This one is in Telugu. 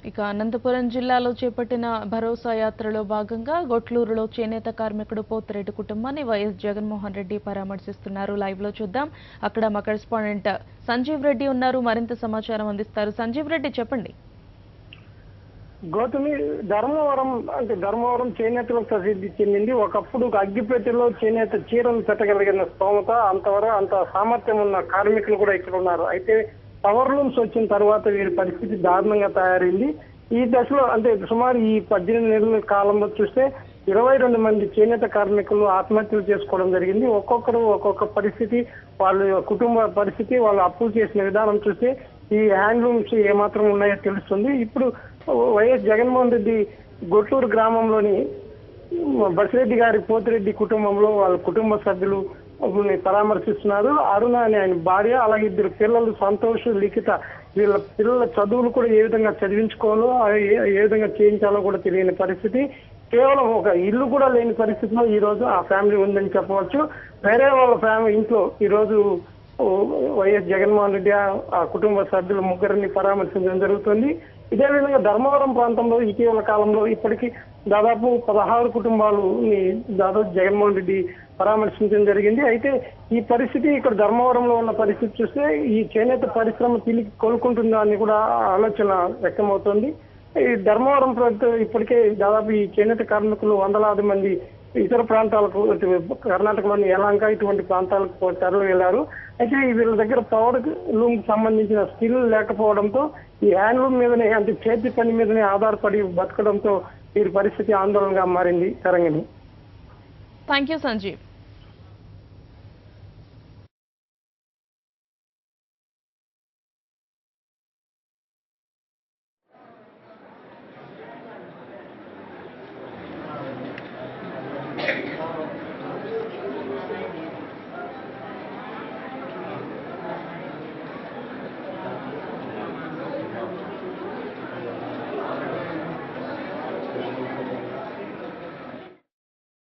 ఇక అనంతపురం జిల్లాలో చేపట్టిన భరోసా యాత్రలో భాగంగా గొట్లూరులో చేనేత కార్మికుడు పోతిరెడ్డి కుటుంబాన్ని వైఎస్ జగన్మోహన్ రెడ్డి పరామర్శిస్తున్నారు. లైవ్ లో చూద్దాం. అక్కడ మా కరెస్పాండెంట్ సంజీవ్ రెడ్డి ఉన్నారు, మరింత సమాచారం అందిస్తారు. సంజీవ్ రెడ్డి చెప్పండి. గౌతమి, ధర్మవరం చేనేతలకు ప్రసిద్ధి చెందింది. ఒకప్పుడు అగ్గిపెట్టెలో చేనేత చీరలు పెట్టగలిగిన స్తోమత, అంత సామర్థ్యం ఉన్న కార్మికులు కూడా ఇక్కడ ఉన్నారు. అయితే పవర్ లూమ్స్ వచ్చిన తర్వాత వీరి పరిస్థితి దారుణంగా తయారైంది. ఈ దశలో సుమారు ఈ 18 నెలల కాలంలో చూస్తే 22 మంది చేనేత కార్మికులు ఆత్మహత్యలు చేసుకోవడం జరిగింది. ఒక్కొక్కరు ఒక్కొక్క పరిస్థితి, వాళ్ళ కుటుంబ పరిస్థితి, వాళ్ళు అప్పులు చేసిన విధానం చూస్తే ఈ హ్యాండ్లూమ్స్ ఏమాత్రం ఉన్నాయో తెలుస్తుంది. ఇప్పుడు వైఎస్ జగన్మోహన్ రెడ్డి గొట్టూరు గ్రామంలోని బసిరెడ్డి గారి పోతిరెడ్డి కుటుంబంలో వాళ్ళ కుటుంబ సభ్యులు పరామర్శిస్తున్నారు. అరుణ అనే ఆయన భార్య, అలాగే 2 పిల్లలు సంతోష్, లిఖిత. వీళ్ళ పిల్లల చదువులు కూడా ఏ విధంగా చదివించుకోవాలో, ఏ విధంగా చేయించాలో కూడా తెలియని పరిస్థితి. కేవలం ఒక ఇల్లు కూడా లేని పరిస్థితిలో ఈ రోజు ఆ ఫ్యామిలీ ఉందని చెప్పవచ్చు. వేరే వాళ్ళ ఫ్యామిలీ ఇంట్లో ఈ రోజు వైఎస్ జగన్మోహన్ రెడ్డి ఆ కుటుంబ సభ్యులు ముగ్గురిని పరామర్శించడం జరుగుతుంది. ఇదే విధంగా ధర్మవరం ప్రాంతంలో ఇటీవల కాలంలో ఇప్పటికీ దాదాపు 16 కుటుంబాలని జగన్మోహన్ రెడ్డి పరామర్శించడం జరిగింది. అయితే ఈ పరిస్థితి ఇక్కడ ధర్మవరంలో ఉన్న పరిస్థితి చూస్తే ఈ చేనేత పరిశ్రమ తిరిగి కోలుకుంటుందా అని కూడా ఆలోచన వ్యక్తమవుతోంది. ఈ ధర్మవరం ఇప్పటికే దాదాపు ఈ చేనేత కార్మికులు వందలాది మంది ఇతర ప్రాంతాలకు, కర్ణాటకలోని యలంక ఇటువంటి ప్రాంతాలకు తరలి వెళ్లారు. అయితే వీళ్ళ దగ్గర పవర్ లూమ్ సంబంధించిన స్కిల్ లేకపోవడంతో ఈ హ్యాండ్లూమ్ మీదనే, చేతి పని మీదనే ఆధారపడి బతకడంతో వీరి పరిస్థితి ఆందోళనగా మారింది. తరంగిణి. Thank you Sanjeev.